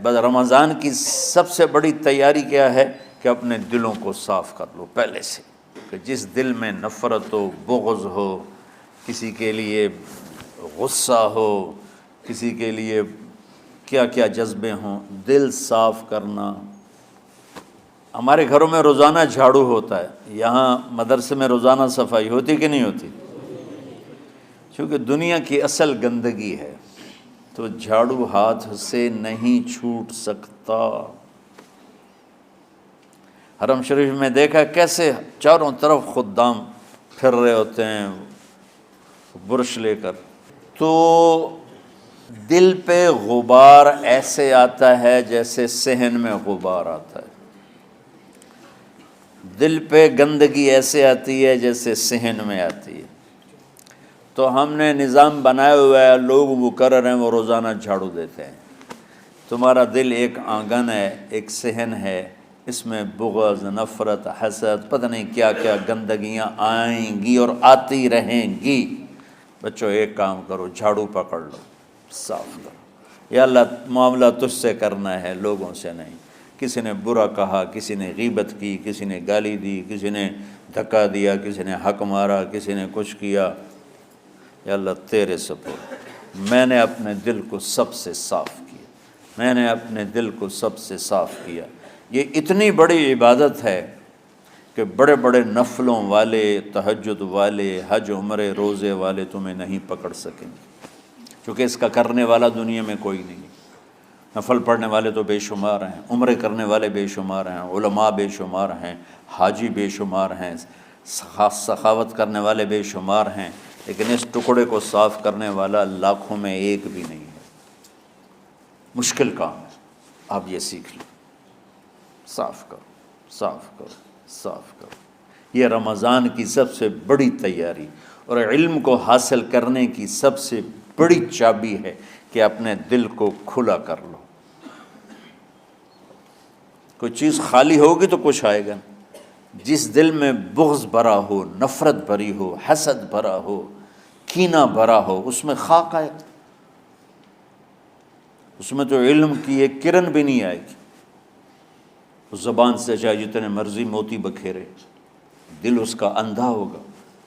بس رمضان کی سب سے بڑی تیاری کیا ہے کہ اپنے دلوں کو صاف کر لو پہلے سے، کہ جس دل میں نفرت ہو، بغض ہو، کسی کے لیے غصہ ہو، کسی کے لیے کیا کیا جذبے ہوں، دل صاف کرنا۔ ہمارے گھروں میں روزانہ جھاڑو ہوتا ہے، یہاں مدرسے میں روزانہ صفائی ہوتی کہ نہیں ہوتی؟ چونکہ دنیا کی اصل گندگی ہے تو جھاڑو ہاتھ سے نہیں چھوٹ سکتا۔ حرم شریف میں دیکھا کیسے چاروں طرف خدام پھر رہے ہوتے ہیں برش لے کر، تو دل پہ غبار ایسے آتا ہے جیسے صحن میں غبار آتا ہے، دل پہ گندگی ایسے آتی ہے جیسے صحن میں آتی ہے۔ تو ہم نے نظام بنایا ہوا ہے، لوگ مقرر ہیں وہ روزانہ جھاڑو دیتے ہیں۔ تمہارا دل ایک آنگن ہے، ایک صحن ہے، اس میں بغض، نفرت، حسد، پتہ نہیں کیا کیا گندگیاں آئیں گی اور آتی رہیں گی۔ بچوں ایک کام کرو، جھاڑو پکڑ لو، صاف کرو۔ یا اللہ معاملہ تجھ سے کرنا ہے، لوگوں سے نہیں۔ کسی نے برا کہا، کسی نے غیبت کی، کسی نے گالی دی، کسی نے دھکا دیا، کسی نے حق مارا، کسی نے کچھ کیا، یا اللہ تیرے سپرد میں نے اپنے دل کو سب سے صاف کیا، میں نے اپنے دل کو سب سے صاف کیا۔ یہ اتنی بڑی عبادت ہے کہ بڑے بڑے نفلوں والے، تہجد والے، حج عمرے روزے والے تمہیں نہیں پکڑ سکیں گے، کیونکہ اس کا کرنے والا دنیا میں کوئی نہیں۔ نفل پڑھنے والے تو بے شمار ہیں، عمرے کرنے والے بے شمار ہیں، علماء بے شمار ہیں، حاجی بے شمار ہیں، سخاوت کرنے والے بے شمار ہیں، لیکن اس ٹکڑے کو صاف کرنے والا لاکھوں میں ایک بھی نہیں ہے۔ مشکل کام ہے، آپ یہ سیکھ لیں، صاف کرو، صاف کرو، صاف کرو۔ یہ رمضان کی سب سے بڑی تیاری اور علم کو حاصل کرنے کی سب سے بڑی چابی ہے کہ اپنے دل کو کھلا کر لو۔ کوئی چیز خالی ہوگی تو کچھ آئے گا۔ جس دل میں بغض بھرا ہو، نفرت بھری ہو، حسد بھرا ہو، کینہ بھرا ہو، اس میں خاک آئے، اس میں تو علم کی ایک کرن بھی نہیں آئے گی۔ اس زبان سے چاہے جتنے مرضی موتی بکھیرے، دل اس کا اندھا ہوگا۔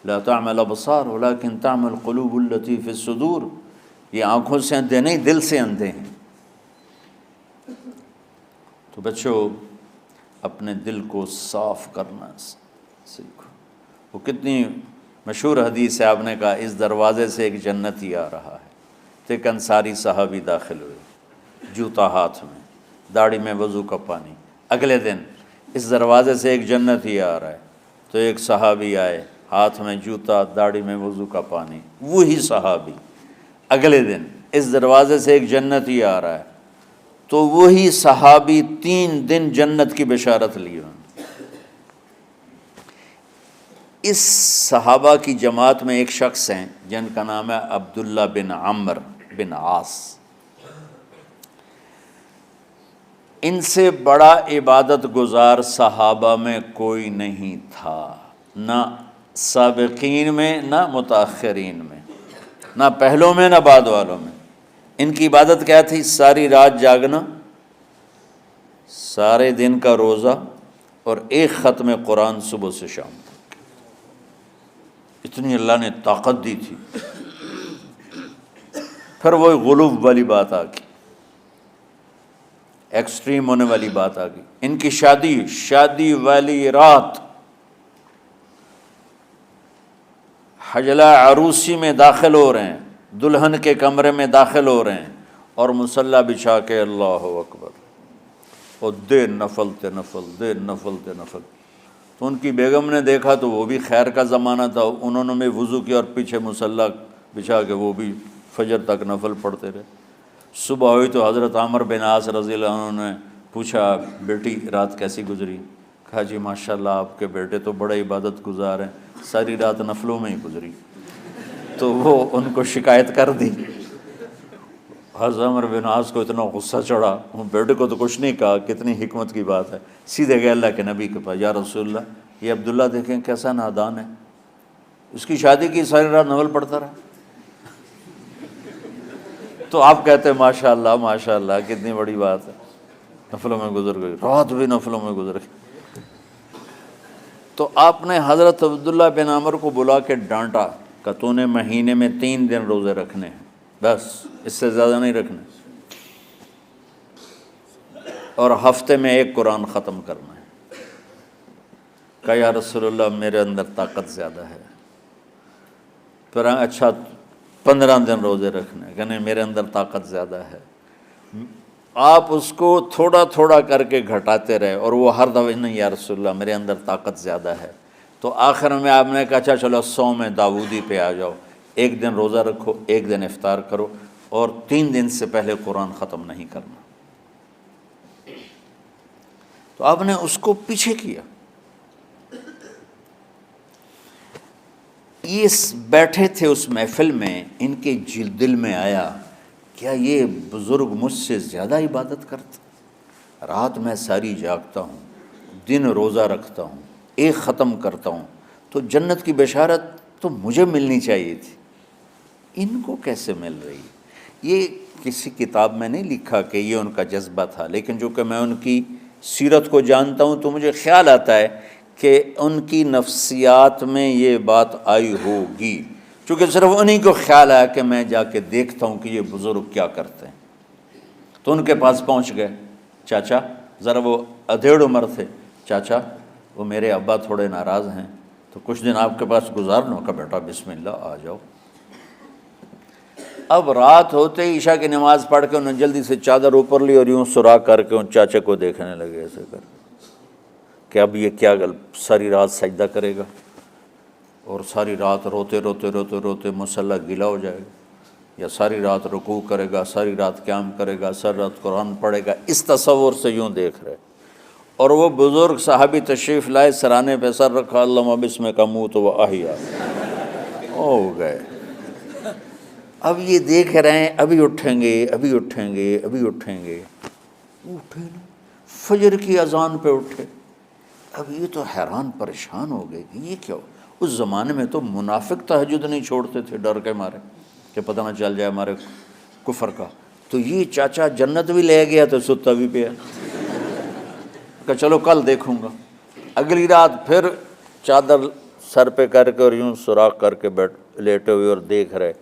لا تعمى الابصار ولكن تعمى القلوب التي في الصدور۔ یہ آنکھوں سے اندھے نہیں، دل سے اندھے ہیں۔ تو بچوں اپنے دل کو صاف کرنا سیکھو۔ وہ کتنی مشہور حدیث ہے، آپ نے کہا اس دروازے سے ایک جنتی آ رہا ہے، تو ایک انصاری صحابی داخل ہوئے، جوتا ہاتھ میں، داڑھی میں وضو کا پانی۔ اگلے دن اس دروازے سے ایک جنتی آ رہا ہے، تو ایک صحابی آئے، ہاتھ میں جوتا، داڑھی میں وضو کا پانی، وہی صحابی۔ اگلے دن اس دروازے سے ایک جنتی آ رہا ہے، تو وہی صحابی 3 دن جنت کی بشارت لی انہوں نے۔ اس صحابہ کی جماعت میں ایک شخص ہیں جن کا نام ہے عبداللہ بن عمرو بن عاص۔ ان سے بڑا عبادت گزار صحابہ میں کوئی نہیں تھا، نہ سابقین میں نہ متاخرین میں، نہ پہلوں میں نہ بعد والوں میں۔ ان کی عبادت کیا تھی؟ ساری رات جاگنا، سارے دن کا روزہ، اور ایک ختم قرآن صبح سے شام تک۔ اتنی اللہ نے طاقت دی تھی۔ پھر وہ غلوب والی بات آ گئی، ایکسٹریم ہونے والی بات آ گئی۔ ان کی شادی والی رات حجلہ عروسی میں داخل ہو رہے ہیں، دلہن کے کمرے میں داخل ہو رہے ہیں، اور مصلی بچھا کے اللہ اکبر، اور دے نفل تے نفل، دے نفل تے نفل۔ تو ان کی بیگم نے دیکھا تو وہ بھی خیر کا زمانہ تھا، انہوں نے بھی وضو کیا اور پیچھے مصلی بچھا کے وہ بھی فجر تک نفل پڑھتے رہے۔ صبح ہوئی تو حضرت عمرو بن عاص رضی اللہ عنہ نے پوچھا، بیٹی رات کیسی گزری؟ کہا جی ماشاءاللہ آپ کے بیٹے تو بڑے عبادت گزار ہیں، ساری رات نفلوں میں ہی گزری۔ تو وہ ان کو شکایت کر دی۔ حضرت عمرو بن عاص کو اتنا غصہ چڑھا، بیٹے کو تو کچھ نہیں کہا، کتنی حکمت کی بات ہے، سیدھے گئے اللہ کے نبی کے پاس، یا رسول اللہ یہ عبداللہ دیکھیں کیسا نادان ہے، اس کی شادی کی ساری رات نفل پڑھتا رہا۔ تو آپ کہتے ہیں ماشاءاللہ ماشاءاللہ کتنی بڑی بات ہے، نفلوں میں گزر گئی، رات بھی نفلوں میں گزر گئی۔ تو آپ نے حضرت عبداللہ بن عمر کو بلا کے ڈانٹا کہ تو نے مہینے میں 3 دن روزے رکھنے ہیں، بس اس سے زیادہ نہیں رکھنے، اور ہفتے میں 1 قرآن ختم کرنا ہے۔ کہا یا رسول اللہ میرے اندر طاقت زیادہ ہے۔ پھر اچھا 15 دن روزے رکھنے، کہ نہیں میرے اندر طاقت زیادہ ہے۔ آپ اس کو تھوڑا تھوڑا کر کے گھٹاتے رہے، اور وہ ہر دفعہ نہیں یا رسول اللہ میرے اندر طاقت زیادہ ہے۔ تو آخر میں آپ نے کہا اچھا چلو صوم داؤدی پہ آ جاؤ، 1 دن روزہ رکھو، 1 دن افطار کرو، اور 3 دن سے پہلے قرآن ختم نہیں کرنا۔ تو آپ نے اس کو پیچھے کیا۔ یہ بیٹھے تھے اس محفل میں، ان کے دل میں آیا کیا یہ بزرگ مجھ سے زیادہ عبادت کرتا؟ رات میں ساری جاگتا ہوں، دن روزہ رکھتا ہوں، 1 ختم کرتا ہوں، تو جنت کی بشارت تو مجھے ملنی چاہیے تھی، ان کو کیسے مل رہی؟ یہ کسی کتاب میں نہیں لکھا کہ یہ ان کا جذبہ تھا، لیکن جو کہ میں ان کی سیرت کو جانتا ہوں تو مجھے خیال آتا ہے کہ ان کی نفسیات میں یہ بات آئی ہوگی، چونکہ صرف انہی کو خیال آیا کہ میں جا کے دیکھتا ہوں کہ یہ بزرگ کیا کرتے ہیں۔ تو ان کے پاس پہنچ گئے، چاچا ذرا، وہ ادھیڑ عمر تھے، چاچا وہ میرے ابا تھوڑے ناراض ہیں، تو کچھ دن آپ کے پاس گزارنا کا، بیٹا بسم اللہ آ جاؤ۔ اب رات ہوتے ہی عشاء کی نماز پڑھ کے انہوں نے جلدی سے چادر اوپر لی اور یوں سراغ کر کے ان چاچے کو دیکھنے لگے ایسے کر کہ اب یہ کیا ساری رات سجدہ کرے گا، اور ساری رات روتے روتے روتے روتے مصلی گیلا ہو جائے گا، یا ساری رات رکوع کرے گا، ساری رات قیام کرے گا، ساری رات قرآن پڑھے گا، اس تصور سے یوں دیکھ رہے۔ اور وہ بزرگ صحابی تشریف لائے، سرانے پہ سر رکھا، اللہم بسمک اموت و احیا، ہو گئے۔ اب یہ دیکھ رہے ہیں ابھی اٹھیں گے، ابھی اٹھیں گے، ابھی اٹھیں گے، اٹھے نا، فجر کی اذان پہ اٹھے۔ اب یہ تو حیران پریشان ہو گئے کہ یہ کیا ہو؟ اس زمانے میں تو منافق تہجد نہیں چھوڑتے تھے ڈر کے مارے کہ پتہ نہ چل جائے ہمارے کفر کا، تو یہ چاچا جنت بھی لے گیا تو ستا بھی پیا کہ چلو کل دیکھوں گا۔ اگلی رات پھر چادر سر پہ کر کے اور یوں سوراخ کر کے لیٹے ہوئے اور دیکھ رہے۔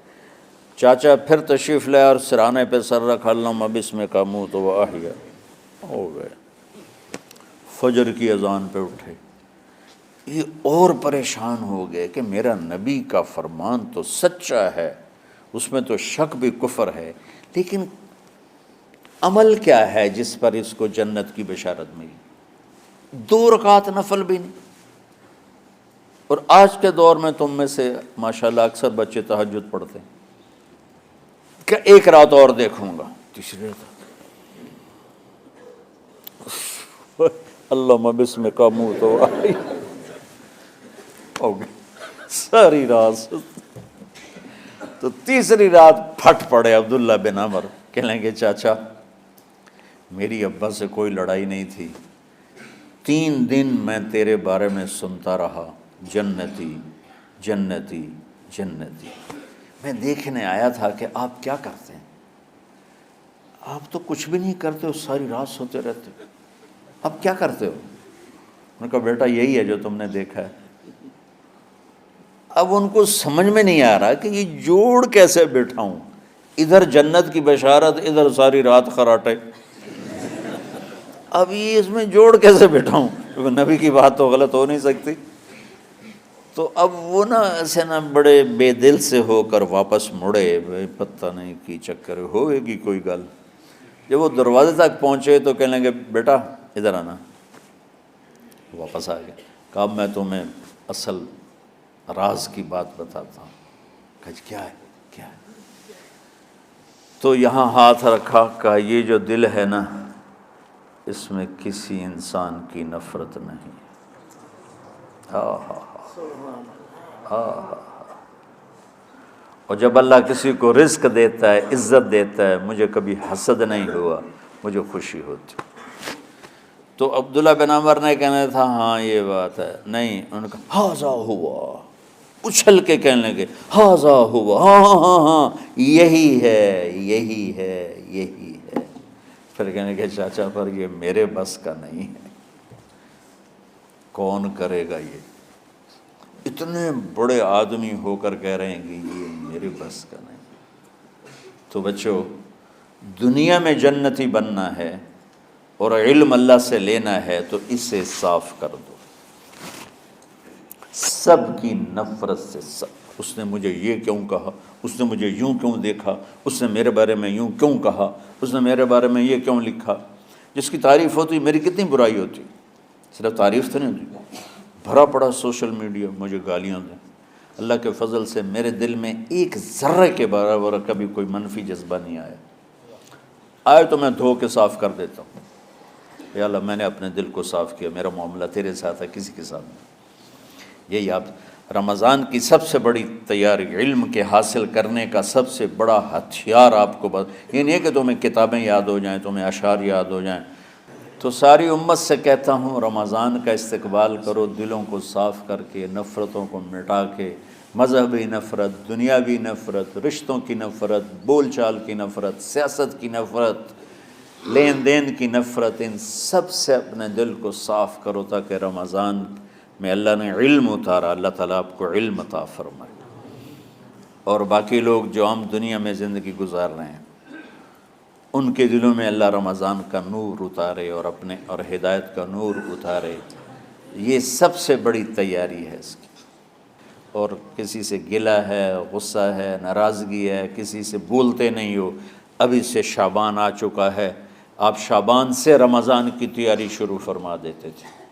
چاچا پھر تشریف لائے اور سرانے پہ سر رکھا، اللہم بسمک اموت و احیا، ہو گئے۔ فجر کی اذان پہ اٹھے، یہ اور پریشان ہو گئے کہ میرا نبی کا فرمان تو سچا ہے، اس میں تو شک بھی کفر ہے، لیکن عمل کیا ہے جس پر اس کو جنت کی بشارت ملی؟ 2 رکعت نفل بھی نہیں۔ اور آج کے دور میں تم میں سے ماشاءاللہ اکثر بچے تہجد پڑھتے ہیں کہ 1 رات اور دیکھوں گا، تیسری رات اللہم بسمک اموت و احیا، ہو گئی ساری رات۔ تو تیسری رات پھٹ پڑے عبداللہ بن عمر، کہنے لگے چاچا میری ابا سے کوئی لڑائی نہیں تھی، 3 دن میں تیرے بارے میں سنتا رہا، جنتی جنتی جنتی۔ میں دیکھنے آیا تھا کہ آپ کیا کرتے ہیں، آپ تو کچھ بھی نہیں کرتے ہو، ساری رات سوتے رہتے ہو، اب کیا کرتے ہو؟ انہوں نے کہا بیٹا یہی ہے جو تم نے دیکھا ہے۔ اب ان کو سمجھ میں نہیں آ رہا کہ یہ جوڑ کیسے بٹھاؤں، ادھر جنت کی بشارت، ادھر ساری رات خراٹے، اب یہ اس میں جوڑ کیسے بٹھاؤں، کیونکہ نبی کی بات تو غلط ہو نہیں سکتی۔ تو اب وہ نا ایسے نا بڑے بے دل سے ہو کر واپس مڑے، پتہ نہیں کی چکر ہوئے گی کوئی گل۔ جب وہ دروازے تک پہنچے تو کہنے لگے بیٹا ادھر آنا، واپس آ گئے۔ کہا میں تمہیں اصل راز کی بات بتاتا ہوں۔ کہا کیا ہے کیا ہے؟ تو یہاں ہاتھ رکھا، کہا یہ جو دل ہے نا اس میں کسی انسان کی نفرت نہیں۔ اور جب اللہ کسی کو رزق دیتا ہے، عزت دیتا ہے، مجھے کبھی حسد نہیں ہوا، مجھے خوشی ہوتی۔ تو عبداللہ بن عمر نے کہنا تھا ہاں یہ بات ہے، نہیں، انہوں نے کہا ہاذا ہوا، اچھل کے کہنے لگے ہاذا ہوا، ہاں ہاں ہاں ہاں یہی ہے یہی ہے یہی ہے۔ پھر کہنے لگے چاچا پر یہ میرے بس کا نہیں ہے، کون کرے گا یہ؟ اتنے بڑے آدمی ہو کر کہہ رہے ہیں کہ یہ میرے بس کا نہیں۔ تو بچوں، دنیا میں جنتی بننا ہے اور علم اللہ سے لینا ہے تو اسے صاف کر دو، سب کی نفرت سے۔ سب، اس نے مجھے یہ کیوں کہا، اس نے مجھے یوں کیوں دیکھا، اس نے میرے بارے میں یوں کیوں کہا، اس نے میرے بارے میں یہ کیوں لکھا۔ جس کی تعریف ہوتی میری کتنی برائی ہوتی، صرف تعریف تو نہیں ہوتی، بھرا پڑا سوشل میڈیا مجھے گالیاں دیں۔ اللہ کے فضل سے میرے دل میں ایک ذرے کے برابر کبھی کوئی منفی جذبہ نہیں آیا، آئے تو میں دھو کے صاف کر دیتا ہوں، یا اللہ میں نے اپنے دل کو صاف کیا، میرا معاملہ تیرے ساتھ ہے، کسی کے ساتھ نہیں۔ یہی آپ رمضان کی سب سے بڑی تیاری، علم کے حاصل کرنے کا سب سے بڑا ہتھیار آپ کو یہ نہیں ہے کہ تمہیں کتابیں یاد ہو جائیں، تمہیں اشعار یاد ہو جائیں۔ تو ساری امت سے کہتا ہوں رمضان کا استقبال کرو، دلوں کو صاف کر کے، نفرتوں کو مٹا کے، مذہبی نفرت، دنیاوی نفرت، رشتوں کی نفرت، بول چال کی نفرت، سیاست کی نفرت، لین دین کی نفرت، ان سب سے اپنے دل کو صاف کرو تاکہ رمضان میں اللہ نے علم اتارا، اللہ تعالیٰ آپ کو علم عطا فرمائے، اور باقی لوگ جو عام دنیا میں زندگی گزار رہے ہیں ان کے دلوں میں اللہ رمضان کا نور اتارے اور اپنے اور ہدایت کا نور اتارے۔ یہ سب سے بڑی تیاری ہے اس کی۔ اور کسی سے گلہ ہے، غصہ ہے، ناراضگی ہے، کسی سے بولتے نہیں ہو، ابھی سے شعبان آ چکا ہے، آپ شعبان سے رمضان کی تیاری شروع فرما دیتے تھے۔